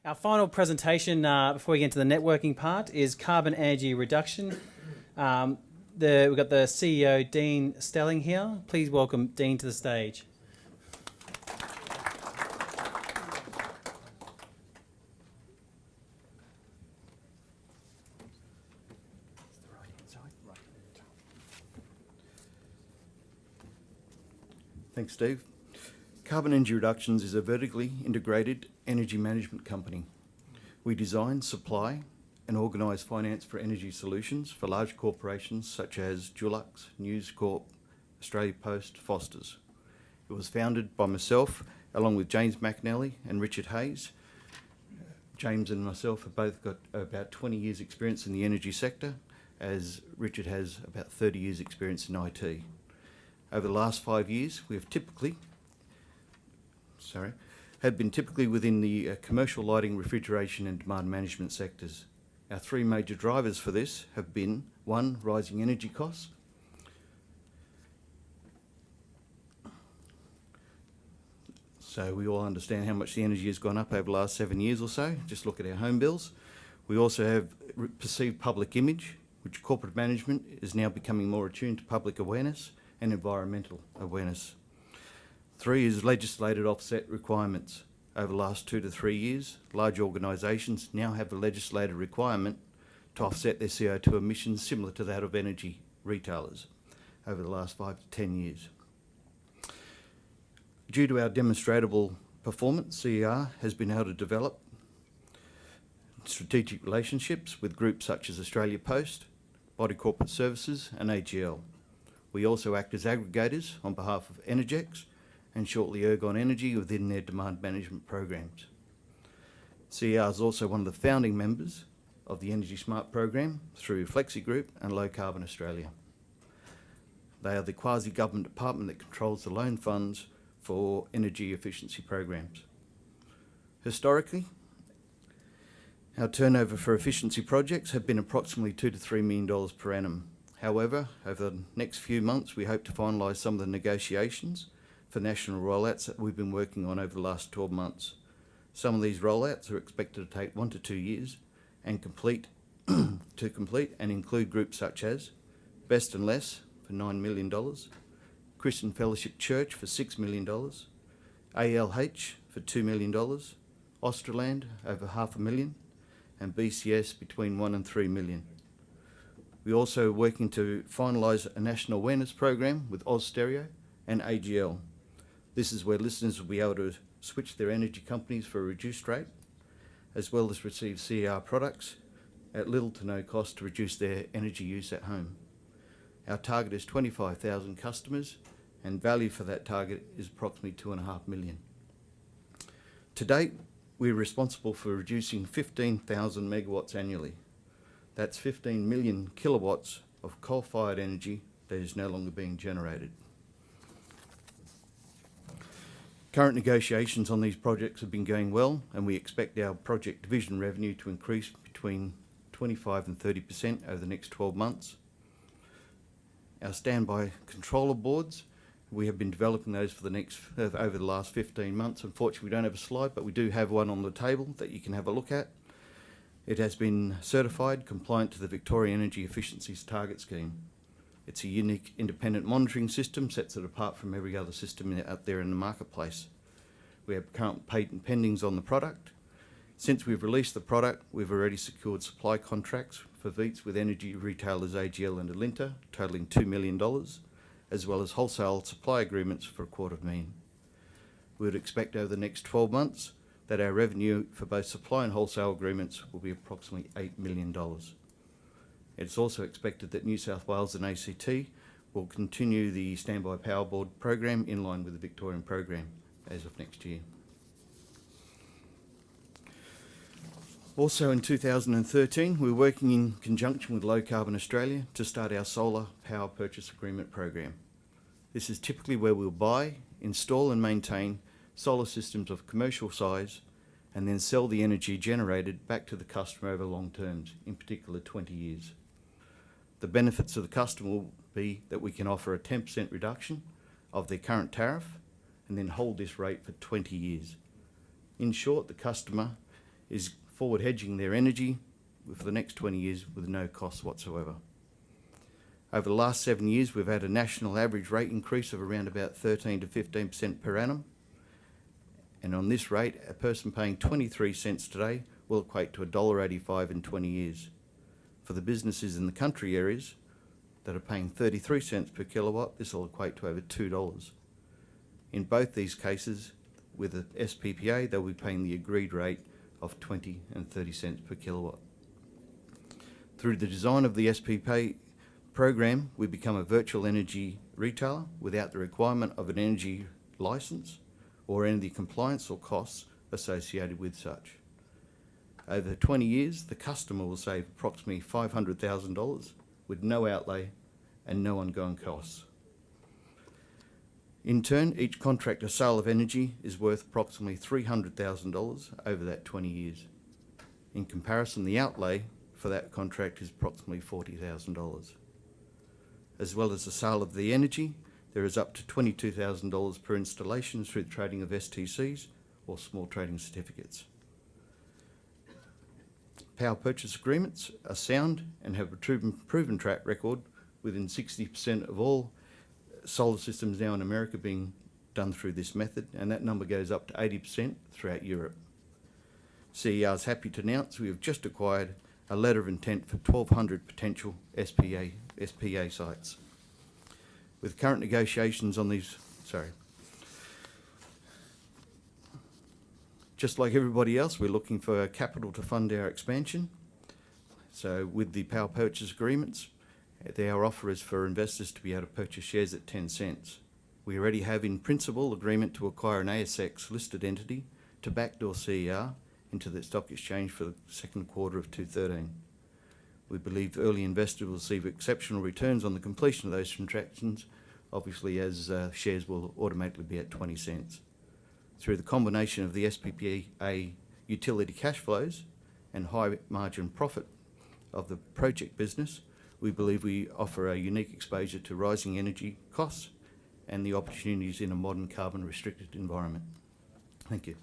Our final presentation before we get into the networking part is carbon energy reduction. We've got the CEO, Dean Stelling, here. Please welcome Dean to the stage. Thanks, Steve. Carbon Energy Reductions is a vertically integrated energy management company. We design, supply and organise finance for energy solutions for large corporations such as Dulux, News Corp, Australia Post, Foster's. It was founded by myself along with James McNally and Richard Hayes. James and myself have both got about 20 years experience in the energy sector, as Richard has about 30 years experience in IT. Over the last 5 years, we have been typically within the commercial lighting, refrigeration and demand management sectors. Our three major drivers for this have been, one, rising energy costs. So we all understand how much the energy has gone up over the last 7 years or so. Just look at our home bills. We also have perceived public image, which corporate management is now becoming more attuned to public awareness and environmental awareness. Three is legislated offset requirements. Over the last 2 to 3 years, large organisations now have a legislated requirement to offset their CO2 emissions similar to that of energy retailers over the last 5 to 10 years. Due to our demonstrable performance, CER has been able to develop strategic relationships with groups such as Australia Post, Body Corporate Services and AGL. We also act as aggregators on behalf of Energex and shortly Ergon Energy within their demand management programs. CER is also one of the founding members of the Energy Smart program through Flexi Group and Low Carbon Australia. They are the quasi-government department that controls the loan funds for energy efficiency programs. Historically, our turnover for efficiency projects have been approximately $2 to $3 million per annum. However, over the next few months, we hope to finalise some of the negotiations for national rollouts that we've been working on over the last 12 months. Some of these rollouts are expected to take 1 to 2 years and complete and include groups such as Best and Less for $9 million, Christian Fellowship Church for $6 million, ALH for $2 million, Australand over $500,000, and BCS between $1 and $3 million. We're also working to finalise a national awareness program with Austereo and AGL. This is where listeners will be able to switch their energy companies for a reduced rate, as well as receive CER products at little to no cost to reduce their energy use at home. Our target is 25,000 customers, and value for that target is approximately $2.5 million. To date, we're responsible for reducing 15,000 megawatts annually. That's 15 million kilowatts of coal-fired energy that is no longer being generated. Current negotiations on these projects have been going well, and we expect our project division revenue to increase between 25% and 30% over the next 12 months. Our standby controller boards, we have been developing those for over the last 15 months. Unfortunately, we don't have a slide, but we do have one on the table that you can have a look at. It has been certified compliant to the Victoria Energy Efficiencies Target Scheme. It's a unique independent monitoring system, sets it apart from every other system out there in the marketplace. We have current patent pendings on the product. Since we've released the product, we've already secured supply contracts for VEETs with energy retailers AGL and Alinta, totalling $2 million, as well as wholesale supply agreements for $250,000. We would expect over the next 12 months that our revenue for both supply and wholesale agreements will be approximately $8 million. It's also expected that New South Wales and ACT will continue the Standby Power Board program in line with the Victorian program as of next year. Also in 2013, we were working in conjunction with Low Carbon Australia to start our solar power purchase agreement program. This is typically where we'll buy, install and maintain solar systems of commercial size and then sell the energy generated back to the customer over long terms, in particular 20 years. The benefits of the customer will be that we can offer a 10% reduction of their current tariff and then hold this rate for 20 years. In short, the customer is forward hedging their energy for the next 20 years with no cost whatsoever. Over the last 7 years, we've had a national average rate increase of around about 13 to 15% per annum. And on this rate, a person paying 23 cents today will equate to $1.85 in 20 years. For the businesses in the country areas that are paying 33 cents per kilowatt, this will equate to over $2. In both these cases, with the SPPA, they'll be paying the agreed rate of 20 and 30 cents per kilowatt. Through the design of the SPPA program, we become a virtual energy retailer without the requirement of an energy license or any compliance or costs associated with such. Over 20 years, the customer will save approximately $500,000 with no outlay and no ongoing costs. In turn, each contract or sale of energy is worth approximately $300,000 over that 20 years. In comparison, the outlay for that contract is approximately $40,000. As well as the sale of the energy, there is up to $22,000 per installation through the trading of STCs or small trading certificates. Power purchase agreements are sound and have a proven track record, within 60% of all solar systems now in America being done through this method, and that number goes up to 80% throughout Europe. CER is happy to announce we have just acquired a letter of intent for 1,200 potential SPA sites. With current negotiations on these, just like everybody else, we're looking for capital to fund our expansion. So with the power purchase agreements, our offer is for investors to be able to purchase shares at 10 cents. We already have in principle agreement to acquire an ASX listed entity to backdoor CER into the stock exchange for the second quarter of 2013. We believe early investors will receive exceptional returns on the completion of those transactions, obviously as shares will automatically be at 20 cents. Through the combination of the SPPA utility cash flows and high margin profit of the project business, we believe we offer a unique exposure to rising energy costs and the opportunities in a modern carbon restricted environment. Thank you.